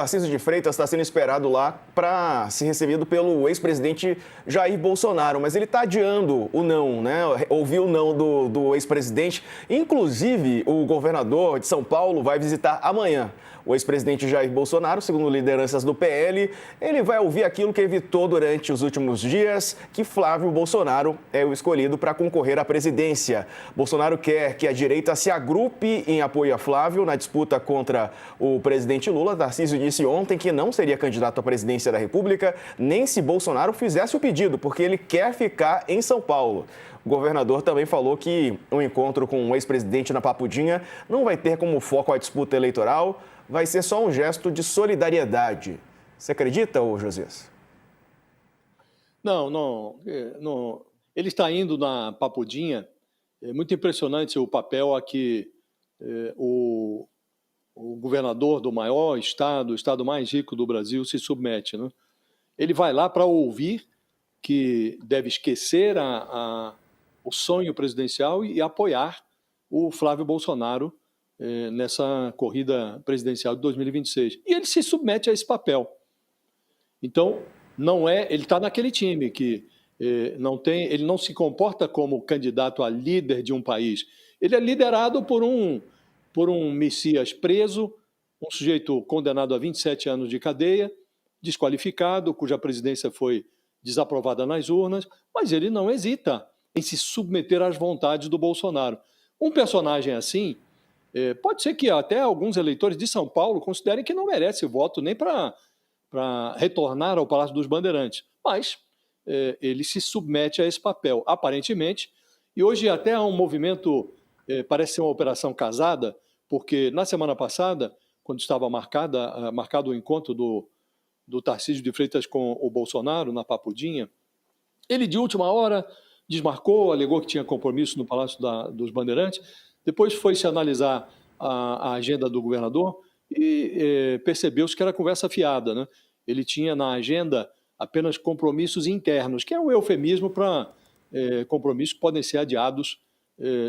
Tarcísio de Freitas está sendo esperado lá para ser recebido pelo ex-presidente Jair Bolsonaro, mas ele está adiando o não, né? Ouviu o não do ex-presidente. Inclusive, o governador de São Paulo vai visitar amanhã o ex-presidente Jair Bolsonaro, segundo lideranças do PL. Ele vai ouvir aquilo que evitou durante os últimos dias, que Flávio Bolsonaro é o escolhido para concorrer à presidência. Bolsonaro quer que a direita se agrupe em apoio a Flávio na disputa contra o presidente Lula. Tarcísio disse ontem que não seria candidato à presidência da República, nem se Bolsonaro fizesse o pedido, porque ele quer ficar em São Paulo. O governador também falou que um encontro com o ex-presidente na Papudinha não vai ter como foco a disputa eleitoral, vai ser só um gesto de solidariedade. Você acredita, ô Josias? Não. Ele está indo na Papudinha. É muito impressionante o papel a que o governador do maior estado, o estado mais rico do Brasil, se submete, né? Ele vai lá para ouvir que deve esquecer o sonho presidencial e apoiar o Flávio Bolsonaro nessa corrida presidencial de 2026. E ele se submete a esse papel. Então, ele está naquele time que ele não se comporta como candidato a líder de um país. Ele é liderado por um Messias preso, um sujeito condenado a 27 anos de cadeia, desqualificado, cuja presidência foi desaprovada nas urnas, mas ele não hesita em se submeter às vontades do Bolsonaro. Um personagem assim, pode ser que até alguns eleitores de São Paulo considerem que não merece voto nem para retornar ao Palácio dos Bandeirantes, mas ele se submete a esse papel, aparentemente, e hoje até há um movimento, parece ser uma operação casada, porque na semana passada, quando estava marcado o encontro do Tarcísio de Freitas com o Bolsonaro na Papudinha, ele de última hora desmarcou, alegou que tinha compromisso no Palácio dos Bandeirantes, depois foi-se analisar a agenda do governador e percebeu-se que era conversa fiada, né? Ele tinha na agenda apenas compromissos internos, que é um eufemismo para compromissos que podem ser adiados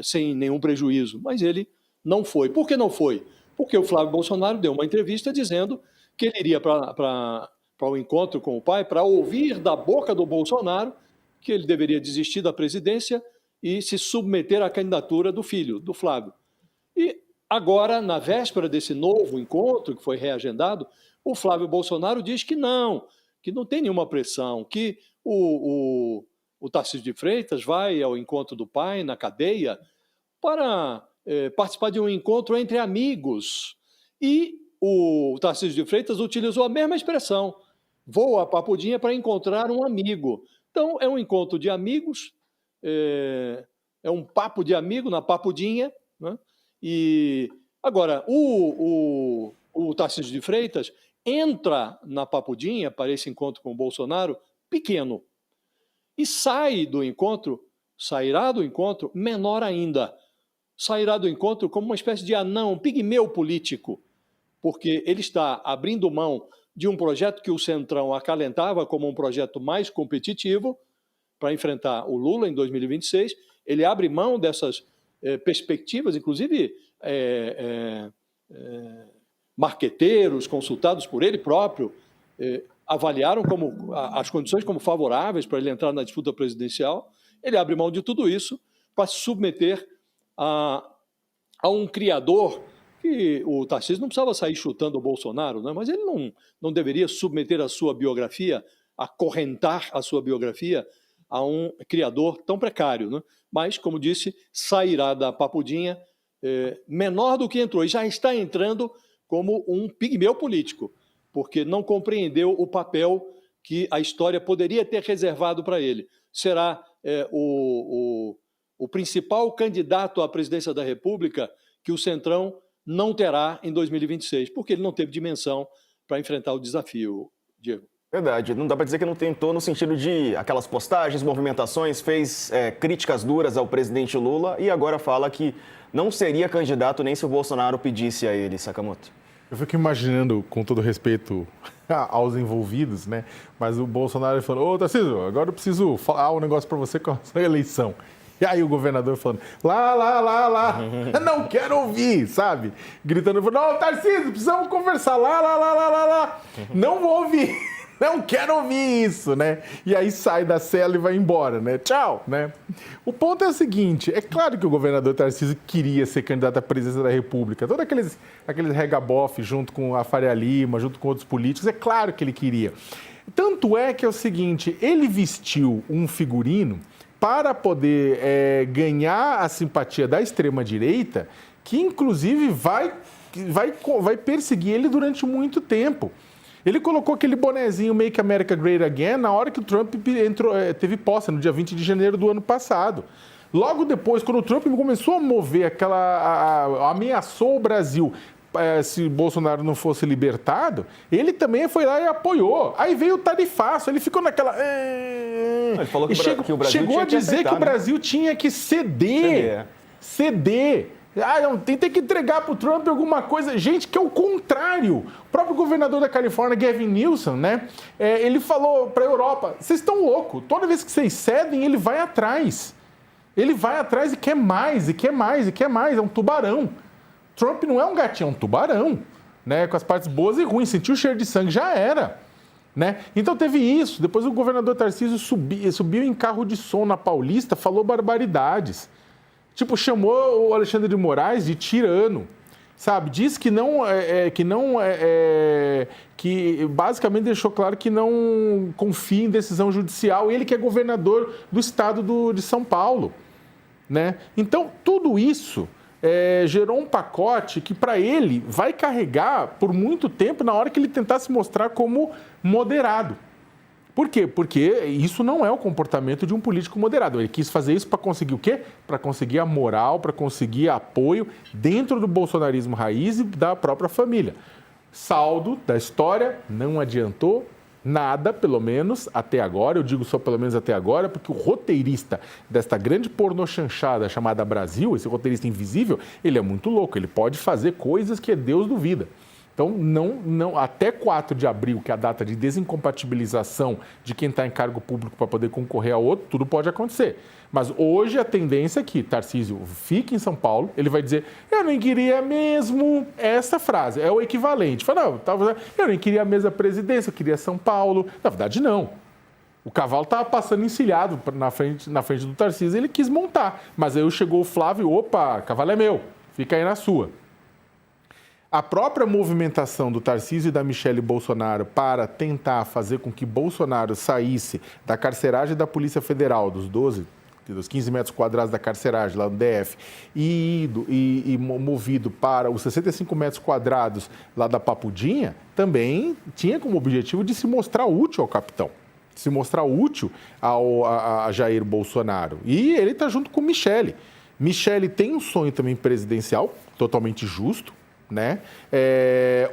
sem nenhum prejuízo, mas ele não foi. Por que não foi? Porque o Flávio Bolsonaro deu uma entrevista dizendo que ele iria para o encontro com o pai para ouvir da boca do Bolsonaro que ele deveria desistir da presidência e se submeter à candidatura do filho, do Flávio. E agora, na véspera desse novo encontro, que foi reagendado, o Flávio Bolsonaro diz que não tem nenhuma pressão, que o Tarcísio de Freitas vai ao encontro do pai na cadeia para participar de um encontro entre amigos. E o Tarcísio de Freitas utilizou a mesma expressão, vou à Papudinha para encontrar um amigo. Então, é um encontro de amigos, é um papo de amigo na Papudinha, né? E agora, o Tarcísio de Freitas entra na Papudinha para esse encontro com o Bolsonaro pequeno e sairá do encontro menor ainda. Sairá do encontro como uma espécie de anão, um pigmeu político, porque ele está abrindo mão de um projeto que o Centrão acalentava como um projeto mais competitivo para enfrentar o Lula em 2026. Ele abre mão dessas perspectivas, inclusive marqueteiros consultados por ele próprio avaliaram as condições como favoráveis para ele entrar na disputa presidencial. Ele abre mão de tudo isso para se submeter a um criador que o Tarcísio não precisava sair chutando o Bolsonaro, né? Mas ele não deveria submeter a sua biografia, acorrentar a sua biografia a um criador tão precário, né? Mas, como disse, sairá da Papudinha menor do que entrou, e já está entrando como um pigmeu político, porque não compreendeu o papel que a história poderia ter reservado para ele. Será o principal candidato à presidência da República que o Centrão não terá em 2026, porque ele não teve dimensão para enfrentar o desafio, Diego. Verdade, não dá para dizer que não tentou no sentido de aquelas postagens, movimentações, fez críticas duras ao presidente Lula e agora fala que não seria candidato nem se o Bolsonaro pedisse a ele, Sakamoto. Eu fico imaginando, com todo respeito aos envolvidos, né? Mas o Bolsonaro falou, ô Tarcísio, agora eu preciso falar um negócio para você com a sua eleição. E aí o governador falando, lá, não quero ouvir, sabe? Gritando, não, Tarcísio, precisamos conversar, lá. Não vou ouvir, não quero ouvir isso, né? E aí sai da cela e vai embora, né? Tchau, né? O ponto é o seguinte, é claro que o governador Tarcísio queria ser candidato à presidência da República, todos aqueles regabof junto com a Faria Lima, junto com outros políticos, é claro que ele queria. Tanto é que é o seguinte, ele vestiu um figurino para poder ganhar a simpatia da extrema-direita, que inclusive vai perseguir ele durante muito tempo. Ele colocou aquele bonezinho Make America Great Again na hora que o Trump teve posse, no dia 20 de janeiro do ano passado. Logo depois, quando o Trump começou a mover ameaçou o Brasil, se Bolsonaro não fosse libertado, ele também foi lá e apoiou. Aí veio o tarifaço, ele ficou naquela... Ele falou que o Brasil chegou a dizer que o Brasil tinha que ceder. Não, tem que entregar para o Trump alguma coisa. Gente, que é o contrário. O próprio governador da Califórnia, Gavin Newsom, né? Ele falou para a Europa, vocês estão loucos. Toda vez que vocês cedem, ele vai atrás. Ele vai atrás e quer mais, e quer mais, e quer mais. É um tubarão. Trump não é um gatinho, é um tubarão, né? Com as partes boas e ruins. Sentiu o cheiro de sangue, já era. Né? Então teve isso. Depois o governador Tarcísio subiu em carro de som na Paulista, falou barbaridades. Tipo, chamou o Alexandre de Moraes de tirano, sabe? Diz que que basicamente deixou claro que não confia em decisão judicial. Ele que é governador do estado de São Paulo, né? Então, tudo isso gerou um pacote que, para ele, vai carregar por muito tempo na hora que ele tentar se mostrar como moderado. Por quê? Porque isso não é o comportamento de um político moderado. Ele quis fazer isso para conseguir o quê? Para conseguir a moral, para conseguir apoio dentro do bolsonarismo raiz e da própria família. Saldo da história, não adiantou nada, pelo menos até agora. Eu digo só pelo menos até agora, porque o roteirista desta grande pornochanchada chamada Brasil, esse roteirista invisível, ele é muito louco. Ele pode fazer coisas que Deus duvida. Então, não, até 4 de abril, que é a data de desincompatibilização de quem está em cargo público para poder concorrer a outro, tudo pode acontecer. Mas hoje a tendência é que Tarcísio fique em São Paulo, ele vai dizer, eu não queria mesmo essa frase, é o equivalente. Fala, eu não queria mesmo a presidência, eu queria São Paulo. Na verdade, não. O cavalo estava passando encilhado na frente do Tarcísio, ele quis montar. Mas aí chegou o Flávio, opa, cavalo é meu, fica aí na sua. A própria movimentação do Tarcísio e da Michele Bolsonaro para tentar fazer com que Bolsonaro saísse da carceragem da Polícia Federal, dos 15 metros quadrados da carceragem lá no DF, e movido para os 65 metros quadrados lá da Papudinha, também tinha como objetivo de se mostrar útil ao capitão, se mostrar útil a Jair Bolsonaro. E ele está junto com Michele. Michele tem um sonho também presidencial, totalmente justo, né?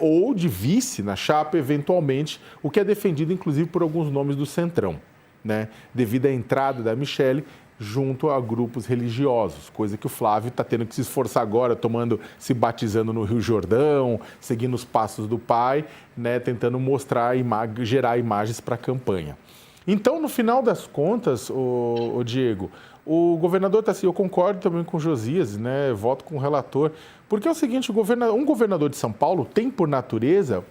Ou de vice na chapa, eventualmente, o que é defendido, inclusive, por alguns nomes do Centrão, né? Devido à entrada da Michele junto a grupos religiosos, coisa que o Flávio está tendo que se esforçar agora, se batizando no Rio Jordão, seguindo os passos do pai, né? Tentando gerar imagens para a campanha. Então, no final das contas, o Diego, o governador está assim, eu concordo também com o Josias, né? Voto com o relator, porque é o seguinte, um governador de São Paulo tem por natureza,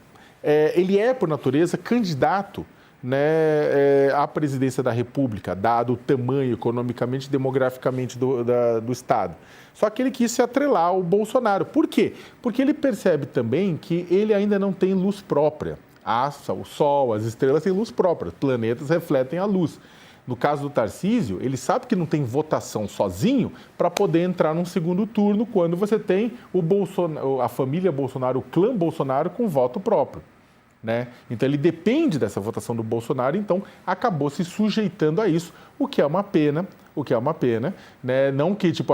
ele é por natureza candidato, né, à presidência da República, dado o tamanho economicamente e demograficamente do Estado. Só que ele quis se atrelar ao Bolsonaro. Por quê? Porque ele percebe também que ele ainda não tem luz própria. O Sol, as estrelas têm luz própria, planetas refletem a luz. No caso do Tarcísio, ele sabe que não tem votação sozinho para poder entrar num segundo turno quando você tem a família Bolsonaro, o clã Bolsonaro com voto próprio, né? Então ele depende dessa votação do Bolsonaro, então acabou se sujeitando a isso, o que é uma pena, né? Não que é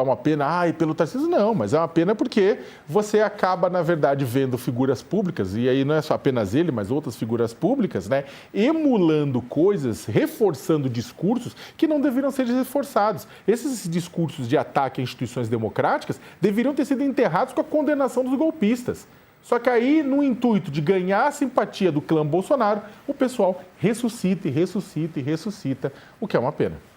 uma pena, pelo Tarcísio, não, mas é uma pena porque você acaba, na verdade, vendo figuras públicas, e aí não é só apenas ele, mas outras figuras públicas, né? Emulando coisas, reforçando discursos que não deveriam ser reforçados. Esses discursos de ataque a instituições democráticas deveriam ter sido enterrados com a condenação dos golpistas. Só que aí, no intuito de ganhar a simpatia do clã Bolsonaro, o pessoal ressuscita, o que é uma pena.